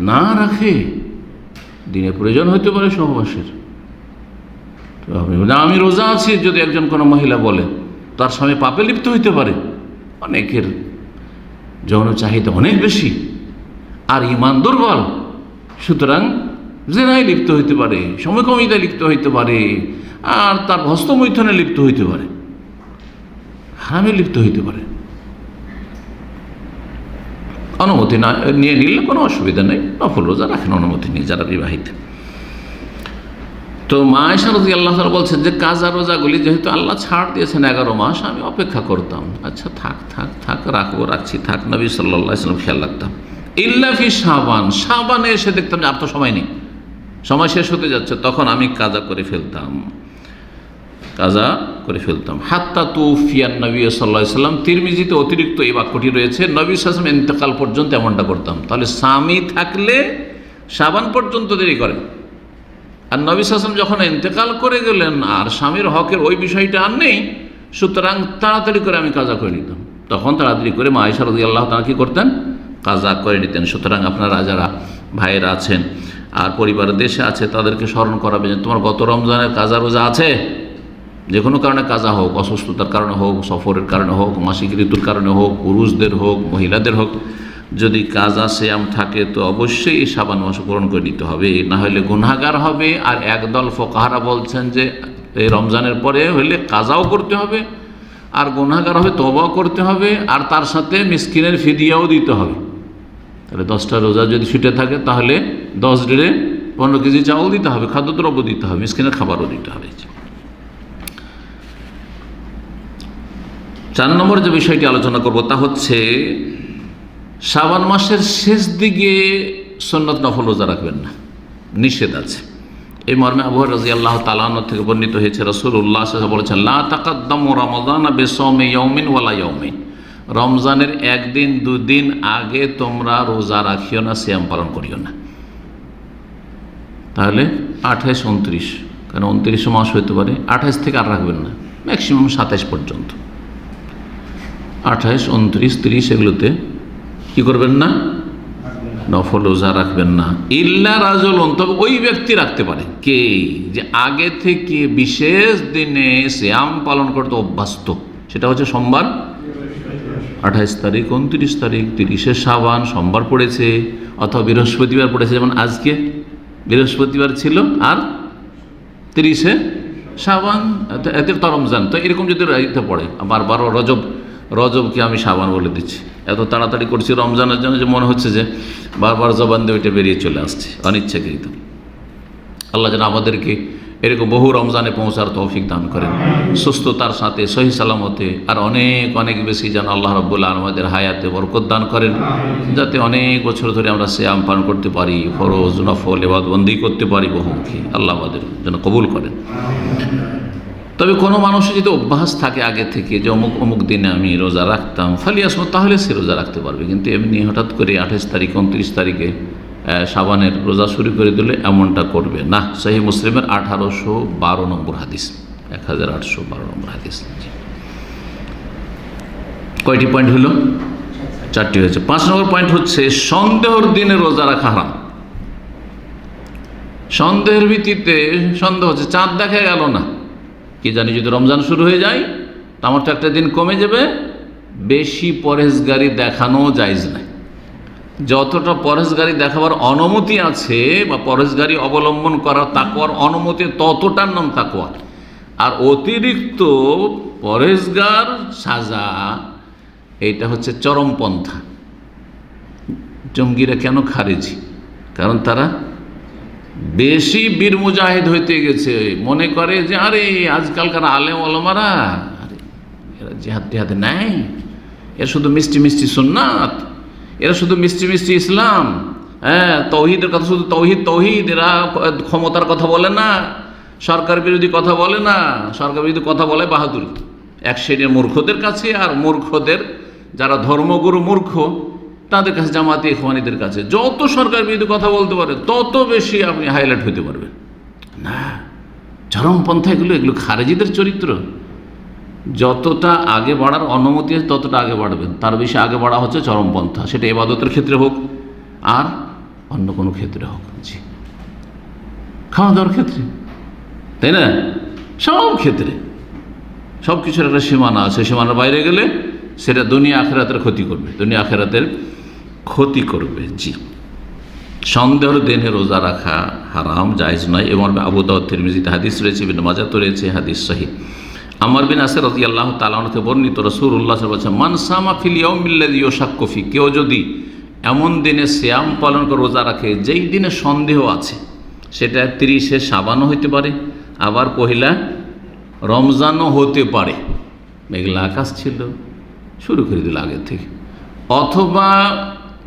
না রাখে। দিনে প্রয়োজন হইতে পারে সহবাসের, তো আমি রোজা আছি যদি একজন কোনো মহিলা বলে, তার স্বামী পাপে লিপ্ত হইতে পারে। অনেকের যৌন চাহিদা অনেক বেশি আর ঈমান দুর্বল, সুতরাং জেনায় লিপ্ত হইতে পারে, সমকামিতায় লিপ্ত হইতে পারে, আর তার হস্তমৈথুনে লিপ্ত হইতে পারে, হারামে লিপ্ত হইতে পারে। অনুমতি না নিয়ে নিলে কোনো অসুবিধা নেই, নফল রোজা রাখেন অনুমতি নিয়ে যারা বিবাহিত। তো মা আয়েশা রাদিয়াল্লাহু তাআলা বলছেন যে কাজা রোজাগুলি যেহেতু আল্লাহ ছাড় দিয়েছেন 11 মাস, আমি অপেক্ষা করতাম, আচ্ছা থাক থাক থাক, রাখছি থাক, নবী সাল্লাল্লাহু আলাইহি ওয়াসাল্লাম খেয়াল রাখতাম। ইল্লা ফি শাবান, শাবানে এসে দেখতাম যে আর তো সময় নেই, সময় শেষ হতে যাচ্ছে, তখন আমি কাজা করে ফেলতাম। হাত্তা তুফিয়ান নবী সাল্লাল্লাহু আলাইহি ওয়াসাল্লাম, তিরমিজিতে অতিরিক্ত এই বাক্যটি রয়েছে, নবী সাল্লাল্লাহু আলাইহি ওয়াসাল্লাম ইন্তেকাল পর্যন্ত এমনটা করতাম। তাহলে স্বামী থাকলে শাবান পর্যন্ত দেরি করেন, আর নবী সাল্লাল্লাহু আলাইহি ওয়াসাল্লাম যখন ইন্তেকাল করে গেলেন আর স্বামীর হকের ওই বিষয়টা আর নেই, সুতরাং তাড়াতাড়ি করে আমি কাজা করে নিতাম। তখন তাড়াতাড়ি করে মা আয়েশা রাদিয়াল্লাহু তাআলা কি করতেন? কাজা করে নিতেন। সুতরাং আপনারা যারা ভাইয়েরা আছেন আর পরিবারের দেশে আছে তাদেরকে স্মরণ করাবেন যে তোমার গত রমজানের কাজা রোজা আছে, যে কোনো কারণে কাজা হোক, অসুস্থতার কারণে হোক, সফরের কারণে হোক, মাসিক ঋতুর কারণে হোক, পুরুষদের হোক মহিলাদের হোক, যদি কাজা সিয়াম থাকে তো অবশ্যই এই শাবান মাস পূরণ করে নিতে হবে, না হলে গুনাহগার হবে। আর একদল ফুকাহারা বলছেন যে এই রমজানের পরে হলে কাজাও করতে হবে আর গুনাহগার হবে, তওবাও করতে হবে, আর তার সাথে মিসকিনের ফিদিয়াও দিতে হবে। তাহলে 10টা রোজা যদি ছুটে থাকে তাহলে 10 ডেড়ে 15 কেজি চাউল দিতে হবে, খাদ্যদ্রব্য দিতে হবে, মিসকিনের খাবারও দিতে হবে। 4 নম্বর যে বিষয়টি আলোচনা করব তা হচ্ছে শাবান মাসের শেষ দিকে সুন্নত নফল রোজা রাখবেন না, নিষেধ আছে। এই মর্মে আবু হুরায়রা রাদিয়াল্লাহু তাআলা আনহু থেকে বর্ণিত হয়েছে, রাসূলুল্লাহ সাল্লাল্লাহু আলাইহি ওয়াসাল্লাম বলেছেন, লা তাকাদ্দামু রমাদানা বিসাওমি ইয়াউমিন ওয়ালা ইয়াউমিন, রমজানের 1 দিন 2 দিন আগে তোমরা রোজা রাখিও না, সিয়াম পালন করিও না। তাহলে 28, 29, কারণ 29 মাস হইতে পারে, 28 থেকে আর রাখবেন না, ম্যাক্সিমাম 27 পর্যন্ত। 28, 29, 30 এগুলোতে কি করবেন না, নফল রোজা রাখবেন না। ইল্লা রাজুলুন, তবে ওই ব্যক্তি রাখতে পারে কে, যে আগে থেকে বিশেষ দিনে সিয়াম পালন করতে অভ্যস্ত। সেটা হচ্ছে সোমবার 28 তারিখ, 29 তারিখ, 30শে শাবান সোমবার পড়েছে, অথবা বৃহস্পতিবার পড়েছে, যেমন আজকে বৃহস্পতিবার ছিল আর 30শে শাবান, এতে তো রমজান। তো এরকম যদি রাইতে পড়ে, বারবার রজবকে আমি শাবান বলে দিচ্ছি, এত তাড়াতাড়ি করছি রমজানের জন্য যে মনে হচ্ছে যে বারবার জবান দিয়ে ওইটা বেরিয়ে চলে আসছে অনিচ্ছাকৃত। আল্লাহ যেন আমাদেরকে এরকম বহু রমজানে পৌঁছার তৌফিক দান করেন, সুস্থতার সাথে সহি সালামতে, আর অনেক অনেক বেশি যেন আল্লাহ রাব্বুল আলামিন আমাদের হায়াতে বরকত দান করেন, যাতে অনেক বছর ধরে আমরা সিয়াম পালন করতে পারি, ফরজ নফল ইবাদতবন্দি করতে পারি বহুমুখী। আল্লাহ আমাদের যেন কবুল করেন। তবে কোনো মানুষের যদি অভ্যাস থাকে আগে থেকে যে অমুক অমুক দিনে আমি রোজা রাখতাম, ফালিয়াসমত, তাহলে সে রোজা রাখতে পারবে। কিন্তু এমনি হঠাৎ করে 28 তারিখ 29 তারিখে শাবানের রোজা শুরু করে দিলে এমনটা করবে না। সহিহ মুসলিমের 1812 নম্বর হাদিস, 1812 নম্বর হাদিস। কয়টি পয়েন্ট হলো? 4টি হয়েছে। 5 নম্বর পয়েন্ট হচ্ছে সন্দেহের দিনে রোজা রাখা হারাম। সন্দেহের ভিত্তিতে, সন্দেহ হচ্ছে চাঁদ দেখা গেল না, কি জানি যদি রমজান শুরু হয়ে যায় তো আমার তো একটা দিন কমে যাবে, বেশি পরহেজগারি দেখানো জায়েজ নাই। যতটা পরহেজগারি দেখাবার অনুমতি আছে বা পরহেজগারি অবলম্বন করার তাকওয়ার অনুমতি, ততটার নাম তাকওয়া। আর অতিরিক্ত পরহেজগার সাজা, এইটা হচ্ছে চরমপন্থা। জঙ্গিরা কেন খারেজি? কারণ তারা বেশি বীর মুজাহিদ হইতে গেছে, মনে করে যে আরে আজকালকার আলেম ওলামারা, আরে এরা জিহাদ টিহাদে নাই, এরা শুধু মিষ্টি মিষ্টি সুন্নাত, এরা শুধু মিষ্টি মিষ্টি ইসলাম, হ্যাঁ তৌহিদের কথা শুধু তৌহিদ, এরা ক্ষমতার কথা বলে না, সরকার বিরোধী কথা বলে না, সরকার বিরোধী কথা বলে বাহাদুরি। এক শ্রেণীর মূর্খদের কাছে, আর মূর্খদের যারা ধর্মগুরু মূর্খ তাদের কাছে, জামাতে ইখওয়ানীদের কাছে যত সরকার বিরোধী কথা বলতে পারে তত বেশি আপনি হাইলাইট হতে পারবেন না। চরমপন্থা এগুলো খারেজিদের চরিত্র। যতটা আগে বাড়ার অনুমতি আছে ততটা আগে বাড়বেন, তার বেশি আগে বাড়া হচ্ছে চরমপন্থা। সেটা ইবাদতের ক্ষেত্রে হোক আর অন্য কোনো ক্ষেত্রে হোক, জি, খাওয়া দাওয়ার ক্ষেত্রে, তাই না, সব ক্ষেত্রে সব কিছুর একটা সীমানা আছে। সীমানার বাইরে গেলে সেটা দুনিয়া আখেরাতের ক্ষতি করবে, দুনিয়া আখেরাতের ক্ষতি করবে। জি, সন্দেহের দিনে রোজা রাখা হারাম, জায়েজ নয়। এবং আবু দাউদ তিরমিজিতে হাদিস রয়েছে, ইবনে মাজাহ তো রয়েছে, হাদিস সহিহ। আম্মার বিন আসর রাদিয়াল্লাহু তাআলা আনহু থেকে বর্ণিত, রাসূলুল্লাহ সাল্লাল্লাহু আলাইহি ওয়াসাল্লাম বলেছেন, মান সামা ফিল ইয়াউমিল্লাযী ইউশাক্কু ফি, কেউ যদি এমন দিনে সিয়াম পালন করে রোজা রাখে যেই দিনে সন্দেহ আছে, সেটা 30শে শাবানও হতে পারে, আবার পহিলা রমজানও হতে পারে, মেঘলা আকাশ ছিল, শুরু করে দিল আগে থেকে, অথবা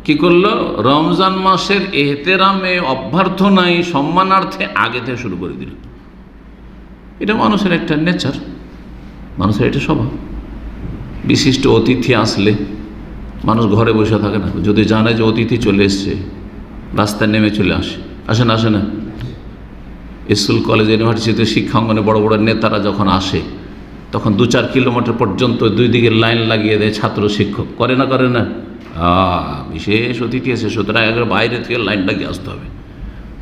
কি করলো, রমজান মাসের এহতেরামে, অভ্যর্থনায়, সম্মানার্থে আগে থেকে শুরু করে দিল। এটা মানুষের একটা নেচার, মানুষের এটা স্বভাব। বিশিষ্ট অতিথি আসলে মানুষ ঘরে বসে থাকে না, যদি জানে যে অতিথি চলে এসছে রাস্তায় নেমে চলে আসে না। স্কুল কলেজ ইউনিভার্সিটিতে শিক্ষাঙ্গনে বড় বড় নেতারা যখন আসে তখন 2-4 কিলোমিটার পর্যন্ত দুই দিকে লাইন লাগিয়ে দেয় ছাত্র শিক্ষক, করে না? বিশেষ অতিথি আছে, সুতরাং একবার বাইরে থেকে লাইন লাগিয়ে আসতে হবে।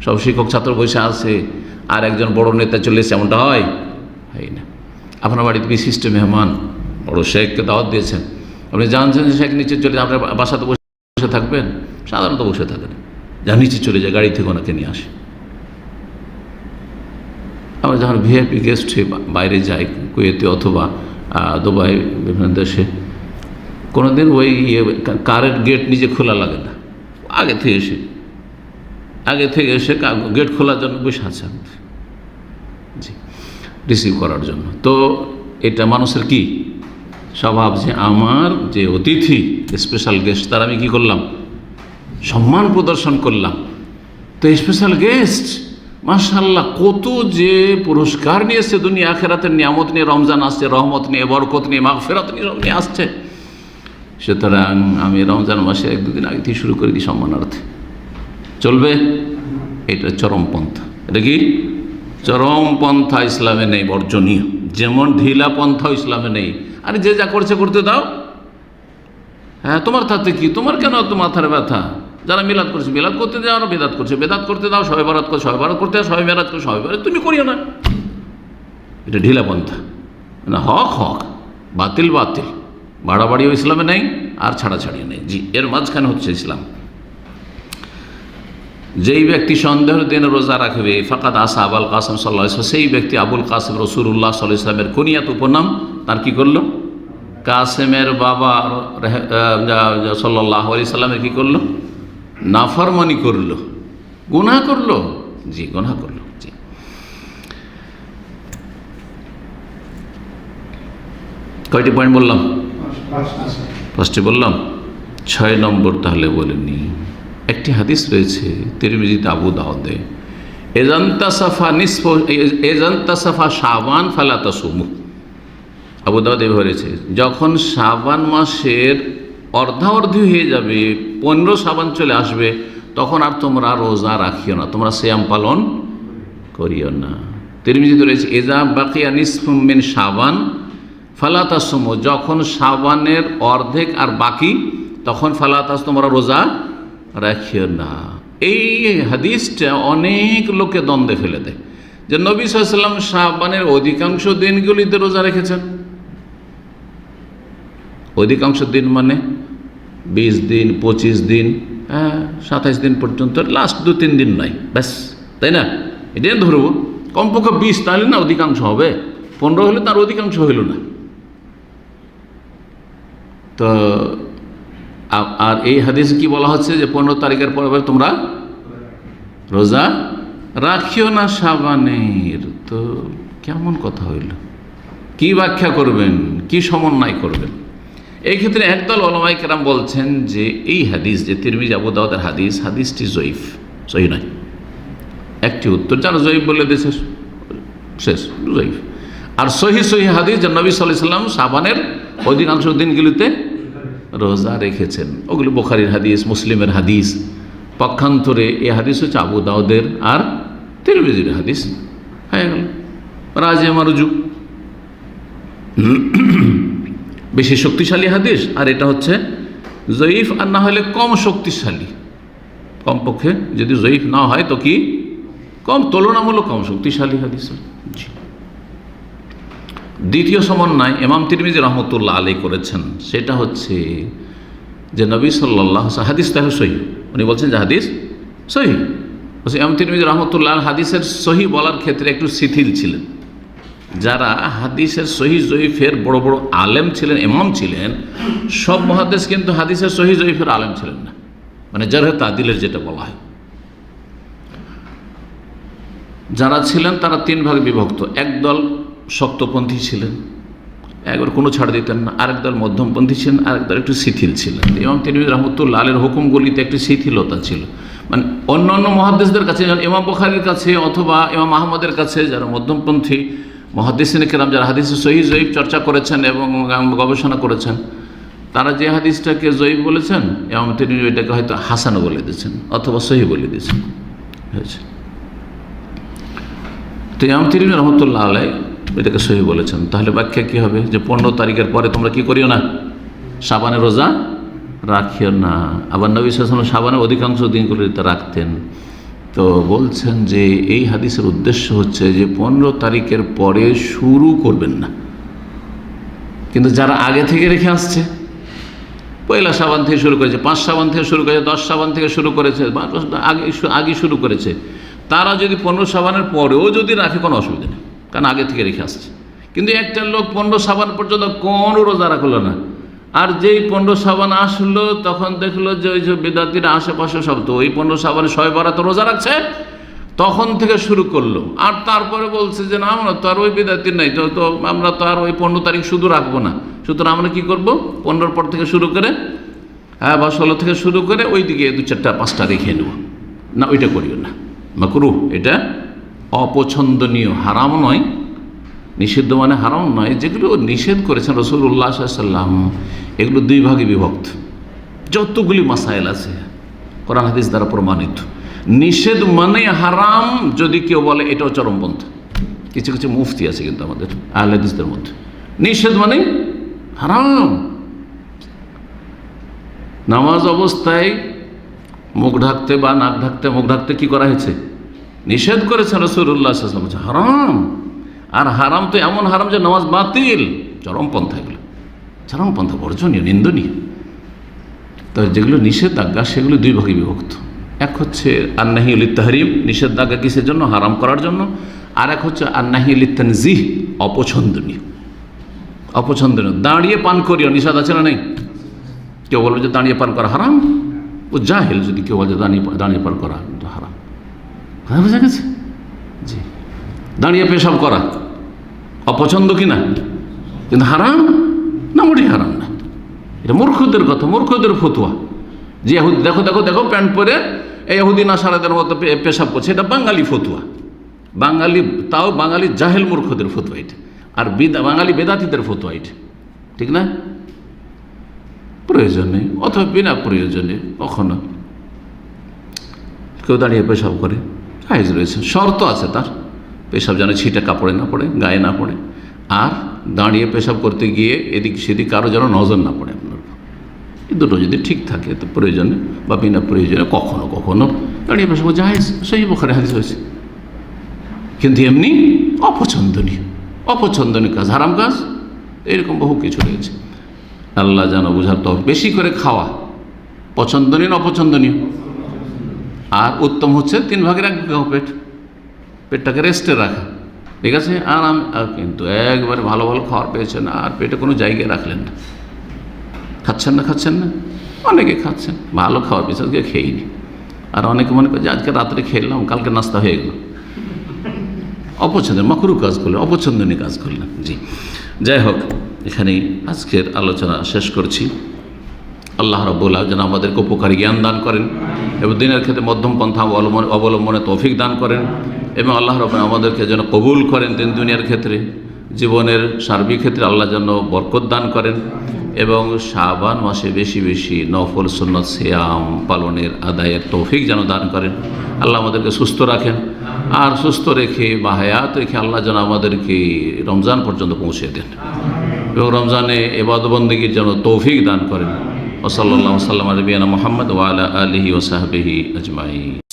সব শিক্ষক ছাত্র বসে আছে আর একজন বড় নেতা চলে এসে, এমনটা হয় না। আপনার বাড়িতে বিশিষ্ট মেহমান বড় শেখকে দাওয়াত দিয়েছেন, আপনি জানছেন যে শেখ নিচে চলে, আপনার বাসাতে বসে থাকবেন? সাধারণত বসে থাকেন, যা নিচে চলে যায়, গাড়ি থেকে ওনাকে নিয়ে আসে। আমরা যখন ভিআইপি গেস্ট হয়ে বাইরে যাই, কুয়েতে অথবা দুবাই, বিভিন্ন দেশে, কোনোদিন ওই কারের গেট নিজে খোলা লাগে না, আগে থেকে এসে গেট খোলার জন্য বসে আছে, জি, রিসিভ করার জন্য। তো এটা মানুষের কি স্বভাব, যে আমার যে অতিথি, স্পেশাল গেস্ট, তার আমি কি করলাম, সম্মান প্রদর্শন করলাম। তো স্পেশাল গেস্ট মাশাআল্লাহ কত যে পুরস্কার নিয়েছে, দুনিয়া আখেরাতের নিয়ামত নিয়ে, রমজান আসছে, রহমত নিয়ে, বরকত নিয়ে, মাগফিরাত নিয়ে, সব নিয়ে আসছে। সুতরাং আমি রমজান মাসে 1-2 দিন আগে থেকে শুরু করে দিই সম্মানার্থে, চলবে? এটা চরমপন্থা। এটা কি চরমপন্থা? ইসলামে নেই, বর্জনীয়। যেমন ঢিলা পন্থা ইসলামে নেই। আরে যে যা করছে করতে দাও, হ্যাঁ, তোমার তাতে কি, তোমার কেন তো মাথার ব্যথা, যারা মিলাদ করছে মিলাদ করতে যাও, আর বেদাত করছে বেদাত করতে দাও, সবে বারাত করছে সবে বারাত করতে দাও, সবে মেরাজ করছে সবে মেরাজ তুমি করিও না। এটা ঢিলা পন্থা, না হক হক, বাতিল বাতিল, বাড়াবাড়িও ইসলামে নেই আর ছাড়াছাড়িও নেই। জি, এর মাঝখানে হচ্ছে ইসলাম। যেই ব্যক্তি সন্দেহের দিন রোজা রাখবে ফাকাদ আসা আবুল কাসেম সাল্লাল্লাহু আলাইহি ওয়াসাল্লাম, সেই ব্যক্তি আবুল কাসেম রাসূলুল্লাহ সাল্লাল্লাহু আলাইহি ওয়াসাল্লামের কুনিয়াত উপনাম তার কি করলো? কাসেমের বাবা সাল্লাল্লাহু আলাইহি ওয়াসাল্লামের কি করলো? নাফরমানি করলো, গুনাহ করলো। জি, গুনাহ করলো। জি, কয়টি পয়েন্ট বললাম? ফার্স্টে বললাম। 6 নম্বর তাহলে বলেনি। একটি হাদিস রয়েছে তিরমিজিতে, আবু দাউদে, এজান্তাসাফা শাবান ফালা তাসুমু। আবু দাউদ এভাবে রয়েছে, যখন শাবান মাসের অর্ধাঅর্ধি হয়ে যাবে, 15 শাবান চলে আসবে, তখন আর তোমরা রোজা রাখিও না, তোমরা সিয়াম পালন করিও না। তিরমিজিতে রয়েছে এজা বাকিয়া নিসফুম মিন শাবান ফালা তাসুমু, যখন শাবানের অর্ধেক আর বাকি, তখন ফালা তাস, তোমরা রোজা রাখিও না। এই হাদিসটা অনেক লোকে দ্বন্দ্বে ফেলে দেয় যে নবী সাল্লাল্লাহু আলাইহি ওয়াসাল্লাম শাবানের অধিকাংশ দিনগুলিতে রোজা রেখেছেন। অধিকাংশ দিন মানে 20 দিন, 25 দিন, 27 দিন পর্যন্ত, লাস্ট 2-3 দিন নয়, ব্যাস, তাই না? এটাই ধরবো কমপক্ষে 20, তাহলে না অধিকাংশ হবে। 15 হলে তার অধিকাংশ হইল না। তো আর এই হাদিসে কি বলা হচ্ছে যে 15 তারিখের পরে তোমরা রোজা রাখিও না শাবানের। তো কেমন কথা হইল? কি ব্যাখ্যা করবেন, কি সমন্বয় করবেন? এই ক্ষেত্রে একদল উলামায়ে কেরাম বলছেন যে এই হাদিস, যে তিরমিজি আবু দাউদের হাদিস, হাদিসটি জয়ীফ, সহিহ নয়। একটি উত্তর, যারা জয়ীফ বলে দিয়েছে শেষ, জয়ীফ। আর সহিহ হাদিস, যে নবী সাল্লাল্লাহু আলাইহি ওয়াসাল্লাম শাবানের অধিকাংশ দিনগুলিতে রোজা রেখেছেন, ওগুলো বুখারীর হাদিস, মুসলিমের হাদিস। পক্ষান্তরে এই হাদিস হচ্ছে আবু দাউদের আর তিরমিজির হাদিস, হয়ে গেল রাজে মারুজু, বেশি শক্তিশালী হাদিস। আর এটা হচ্ছে জয়ীফ, আর না হলে কম শক্তিশালী। কমপক্ষে যদি জয়ীফ না হয় তো কি কম, তুলনামূলক কম শক্তিশালী হাদিস। জি। দ্বিতীয় সমন্বয় ইমাম তিরমিজি রহমতুল্লাহ আলাইহি করেছেন, সেটা হচ্ছে যে নবী সাল্লাল্লাহু আলাইহি, হাদিস তাহলে সহিহ, উনি বলছেন যে হাদিস সহিহ। ইমাম তিরমিজি রহমতুল্লাহ হাদিসের সহিহ বলার ক্ষেত্রে একটু শিথিল ছিলেন। যারা হাদিসের সহিহ জয়ীফের বড় বড় আলেম ছিলেন, ইমাম ছিলেন, সব মুহাদ্দিস কিন্তু হাদিসের সহিহ জয়ীফের আলেম ছিলেন না, মানে জারহ তাদিলের যেটা বলা হয়। যারা ছিলেন তারা 3 ভাগে বিভক্ত। একদল শক্তপন্থী ছিলেন, একবার কোনো ছাড় দিতেন না। আরেক দল মধ্যমপন্থী ছিলেন, আরেক দল একটু শিথিল ছিলেন। ইমাম তিরমিজি রহমতুল্লাহ আলাইহির হুকুমগুলিতে একটি শিথিলতা ছিল। মানে অন্য অন্য মুহাদ্দিসদের কাছে, যেমন ইমাম বুখারীর কাছে অথবা ইমাম আহমদের কাছে, যারা মধ্যমপন্থী মুহাদ্দিসিনে কেরাম, যারা হাদিসে সহিহ জয়ীফ চর্চা করেছেন এবং গবেষণা করেছেন, তারা যে হাদিসটাকে জয়ীফ বলেছেন, ইমাম তিরমিজি ওইটাকে হয়তো হাসানও বলে দিয়েছেন অথবা সহিহ বলে দিয়েছেন, হয়েছে। তো ইমাম তিরমিজি রহমতুল্লাহ আলাইহি এটাকে সহিহ বলেছেন। তাহলে ব্যাখ্যা কী হবে? যে 15 তারিখের পরে তোমরা কি করিও না, শাবানের রোজা রাখিও না। আবার নবী সাল্লাল্লাহু আলাইহি ওয়াসাল্লাম শাবানের অধিকাংশ দিনগুলিতে রাখতেন। তো বলছেন যে এই হাদিসের উদ্দেশ্য হচ্ছে যে 15 তারিখের পরে শুরু করবেন না। কিন্তু যারা আগে থেকে রেখে আসছে, 1 শাবান থেকে শুরু করেছে, 5 শাবান থেকে শুরু করেছে, 10 শাবান থেকে শুরু করেছে, আগে শুরু করেছে, তারা যদি 15 শাবানের পরেও যদি রাখে কোনো অসুবিধা নেই, কারণ আগে থেকে রেখে আসছে। কিন্তু একটা লোক 15 শাবান পর্যন্ত কোনো রোজা রাখলো না, আর যেই 15 শাবান আসলো তখন দেখলো যে ওই যে বিদাতিরা আশেপাশে সব তো ওই 15 শাবানে শবে বারাত রোজা রাখছে, তখন থেকে শুরু করলো। আর তারপরে বলছে যে না, আমরা তো আর ওই বিদাতি নাই, তো আমরা তো আর ওই 15 তারিখ শুধু রাখবো না, সুতরাং আমরা কি করব, 15 পর থেকে শুরু করে বা 16 থেকে শুরু করে ওই দিকে 2-4-5টা রেখে নেব না। ওইটা করিও না, মাকরুহ। এটা অপছন্দনীয়, হারাম নয়, নিষিদ্ধ মানে হারাম নয়। যেগুলো নিষেধ করেছেন রাসূলুল্লাহ সাল্লাল্লাহু আলাইহি ওয়াসাল্লাম, এগুলো 2 ভাগে বিভক্ত। যতগুলি মাসাইল আছে কোরআন হাদিস দ্বারা প্রমাণিত। নিষেধ মানে হারাম যদি কেউ বলে, এটাও চরমপন্থা। কিছু কিছু মুফতি আছে কিন্তু আমাদের আহলে হাদিসদের মধ্যে, নিষেধ মানে হারাম। নামাজ অবস্থায় মুখ ঢাকতে বা নাক ঢাকতে, মুখ ঢাকতে কি করা হয়েছে? নিষেধ করেছেন রাসূলুল্লাহ সাল্লাল্লাহু আলাইহি ওয়াসাল্লাম। হারাম। আর হারাম তো এমন হারাম যে নামাজ বাতিল, চরমপন্থা এগুলো, চরমপন্থা, বর্জনীয়, নিন্দনীয়। তো যেগুলো নিষেধাজ্ঞা সেগুলো দুই ভাগে বিভক্ত। এক হচ্ছে আন্নাহি লিত-তাহরিম, নিষেধাজ্ঞা কিসের জন্য? হারাম করার জন্য। আর এক হচ্ছে আন্নাহি লিত-তানজিহ, অপছন্দনীয়। অপছন্দনীয় দাঁড়িয়ে পান করিও, নিষেধ আছে না নেই? কেউ বলবে যে দাঁড়িয়ে পান করা হারাম, ও জাহেল যদি কেউ বলে দাঁড়িয়ে পান করা হারাম। কথা বোঝা গেছে? জি। দাঁড়িয়ে পেশাব করা অপছন্দ কিনা, কিন্তু হারাম না, মোটেই হারাম না। এটা মূর্খদের কথা, মূর্খদের ফতুয়া। যে ইহুদি দেখো দেখো দেখো প্যান্ট পরে এই ইহুদি নাসারাদের মতো পেশাব করছে, এটা বাঙালি ফতুয়া। বাঙালি, তাও বাঙালি জাহেল মূর্খদের ফতুয়া এটা। আর বাঙালি বেদাতিদের ফতুয়া এটা, ঠিক না? প্রয়োজনে অথবা বিনা প্রয়োজনে কখনো কেউ দাঁড়িয়ে পেশাব করে, জায়েজ রয়েছে, শর্ত আছে তার। পেশাব যেন ছিটে কাপড়ে না পড়ে, গায়ে না পড়ে, আর দাঁড়িয়ে পেশাব করতে গিয়ে এদিক সেদিক কারো যেন নজর না পড়ে আপনার। এই দুটো যদি ঠিক থাকে তো প্রয়োজনে বা বিনা প্রয়োজনে কখনো কখনো দাঁড়িয়ে পেশাব জায়েজ, সেই বুখারী হাদিস হয়েছে। কিন্তু এমনি অপছন্দনীয়, অপছন্দনীয় কাজ, হারাম কাজ, এরকম বহু কিছু রয়েছে। আল্লাহ যেন বোঝার তো। বেশি করে খাওয়া পছন্দনীয় না অপছন্দনীয়? আর উত্তম হচ্ছে 3 ভাগের 1 ভাগ পেট, পেটটাকে রেস্টে রাখা, ঠিক আছে? আর কিন্তু একবারে ভালো ভালো খাবার পেয়েছেন আর পেটে কোনো জায়গায় রাখলেন না, খাচ্ছেন না, অনেকে খাচ্ছেন ভালো খাবার পেয়েছে, আজকে খেয়েনি। আর অনেকে মনে করে যে আজকে রাত্রে খেলাম, কালকে নাস্তা হয়ে গেল। অপছন্দের মাকরুহ কাজ করলেন, অপছন্দনীয় কাজ করলেন। জি, যাই হোক, এখানেই আজকের আলোচনা শেষ করছি। আল্লাহ রাব্বুল আলামিন যেন আমাদেরকে উপকারী জ্ঞান দান করেন এবং দিনের ক্ষেত্রে মধ্যম পন্থা অবলম্বনে তৌফিক দান করেন, এবং আল্লাহ রাব্বুল আলামিন আমাদেরকে যেন কবুল করেন দিন দুনিয়ার ক্ষেত্রে, জীবনের সার্বিক ক্ষেত্রে আল্লাহ যেন বরকত দান করেন, এবং শাবান মাসে বেশি বেশি নফল সুন্নত সিয়াম পালনের আদায়ের তৌফিক যেন দান করেন। আল্লাহ আমাদেরকে সুস্থ রাখেন, আর সুস্থ রেখে বা হায়াত রেখে আল্লাহ যেন আমাদেরকে রমজান পর্যন্ত পৌঁছে দেন, এবং রমজানে ইবাদত বন্দেগীর যেন তৌফিক দান করেন। ওয়া সাল্লাল্লাহু আলা নবিয়িনা মুহাম্মদ ওয়া আলা আলিহি ওয়া সাহবিহি আজমাইন।